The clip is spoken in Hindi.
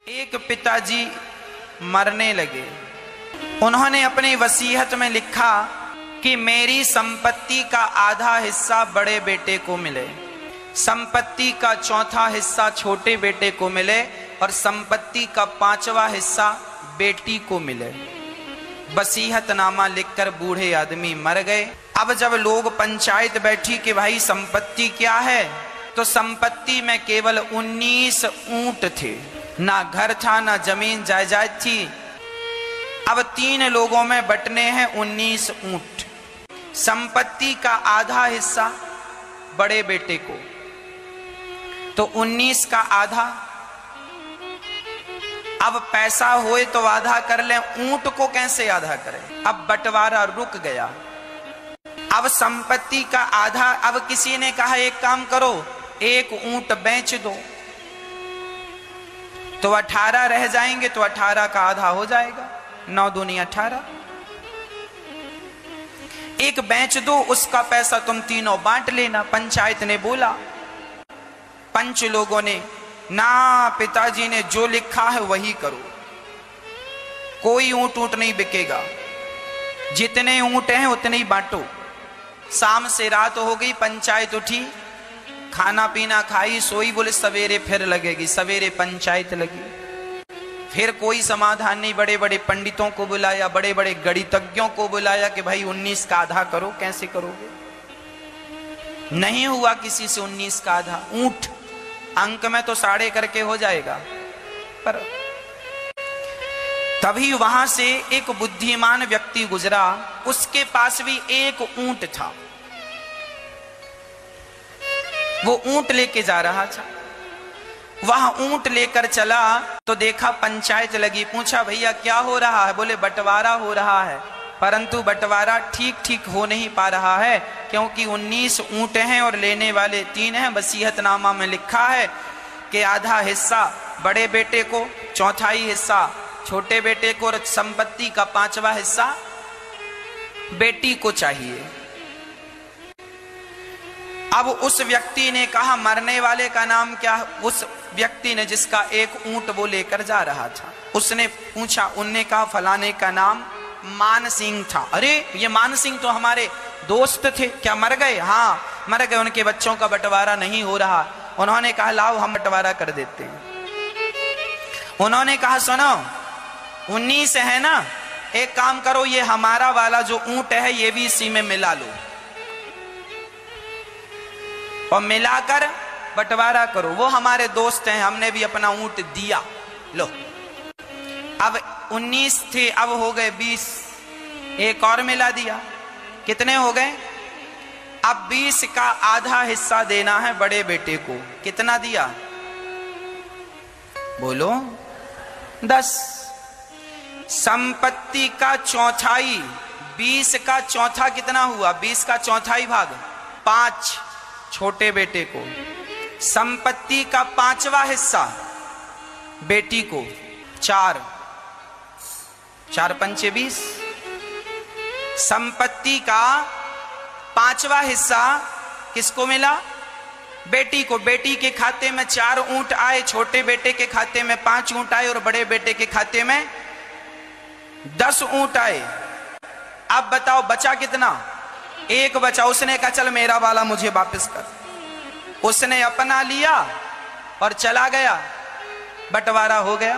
एक पिताजी मरने लगे। उन्होंने अपनी वसीयत में लिखा कि मेरी संपत्ति का आधा हिस्सा बड़े बेटे को मिले, संपत्ति का चौथा हिस्सा छोटे बेटे को मिले और संपत्ति का 5वां हिस्सा बेटी को मिले। वसीयतनामा लिखकर बूढ़े आदमी मर गए। अब जब लोग पंचायत बैठी कि भाई संपत्ति क्या है, तो संपत्ति में केवल 19 ऊंट थे, ना घर था ना जमीन जायदाद थी। अब 3 लोगों में बंटने हैं 19 ऊंट। संपत्ति का आधा हिस्सा बड़े बेटे को, तो 19 का आधा। अब पैसा होए तो आधा कर लें, ऊंट को कैसे आधा करें? अब बंटवारा रुक गया। अब संपत्ति का आधा, अब किसी ने कहा एक काम करो, एक ऊंट बेच दो तो 18 रह जाएंगे, तो 18 का आधा हो जाएगा, 9 दूनी 18। एक बेच दो, उसका पैसा तुम तीनों बांट लेना। पंचायत ने बोला। पंच लोगों ने ना, पिताजी ने जो लिखा है वही करो, कोई ऊंट नहीं बिकेगा, जितने ऊंट हैं उतने ही बांटो। शाम से रात हो गई, पंचायत उठी, खाना पीना खाई, सोई, बोले सवेरे फिर लगेगी। सवेरे पंचायत लगी, फिर कोई समाधान नहीं। बड़े बड़े पंडितों को बुलाया, बड़े बड़े गणितज्ञों को बुलाया कि भाई 19 का आधा करो, कैसे करोगे? नहीं हुआ किसी से 19 का आधा। ऊंट अंक में तो 1.5 करके हो जाएगा, पर तभी वहां से एक बुद्धिमान व्यक्ति गुजरा, उसके पास भी एक ऊंट था। वो ऊंट लेके जा रहा था। वह ऊंट लेकर चला तो देखा पंचायत लगी। पूछा भैया क्या हो रहा है? बोले बंटवारा हो रहा है, परंतु बंटवारा ठीक ठीक हो नहीं पा रहा है, क्योंकि 19 ऊंट हैं और लेने वाले 3 हैं। वसीयतनामा में लिखा है कि आधा हिस्सा बड़े बेटे को, चौथाई हिस्सा छोटे बेटे को और संपत्ति का 5वां हिस्सा बेटी को चाहिए। अब उस व्यक्ति ने कहा मरने वाले का नाम क्या? उस व्यक्ति ने जिसका एक ऊंट वो लेकर जा रहा था, उसने पूछा। उनने कहा फलाने का नाम मान सिंह था। अरे ये मान सिंह तो हमारे दोस्त थे, क्या मर गए? हाँ मर गए, उनके बच्चों का बंटवारा नहीं हो रहा। उन्होंने कहा लाओ हम बंटवारा कर देते हैं। उन्होंने कहा सुनो 19 है ना, एक काम करो, ये हमारा वाला जो ऊंट है ये भी इसी में मिला लो और मिलाकर बंटवारा करो। वो हमारे दोस्त हैं, हमने भी अपना ऊंट दिया, लो। अब 19 थे, अब हो गए 20, एक और मिला दिया, कितने हो गए? अब 20 का आधा हिस्सा देना है बड़े बेटे को। कितना दिया? बोलो 10। संपत्ति का चौथाई, 20 का चौथा कितना हुआ? 20 का चौथाई भाग 5 छोटे बेटे को। संपत्ति का 5वां हिस्सा बेटी को 4, 4 पंचे 20। संपत्ति का 5वां हिस्सा किसको मिला? बेटी को। बेटी के खाते में 4 ऊंट आए, छोटे बेटे के खाते में 5 ऊंट आए और बड़े बेटे के खाते में 10 ऊंट आए। अब बताओ बचा कितना? एक बचा। उसने कहा चल मेरा वाला मुझे वापस कर। उसने अपना लिया और चला गया, बंटवारा हो गया।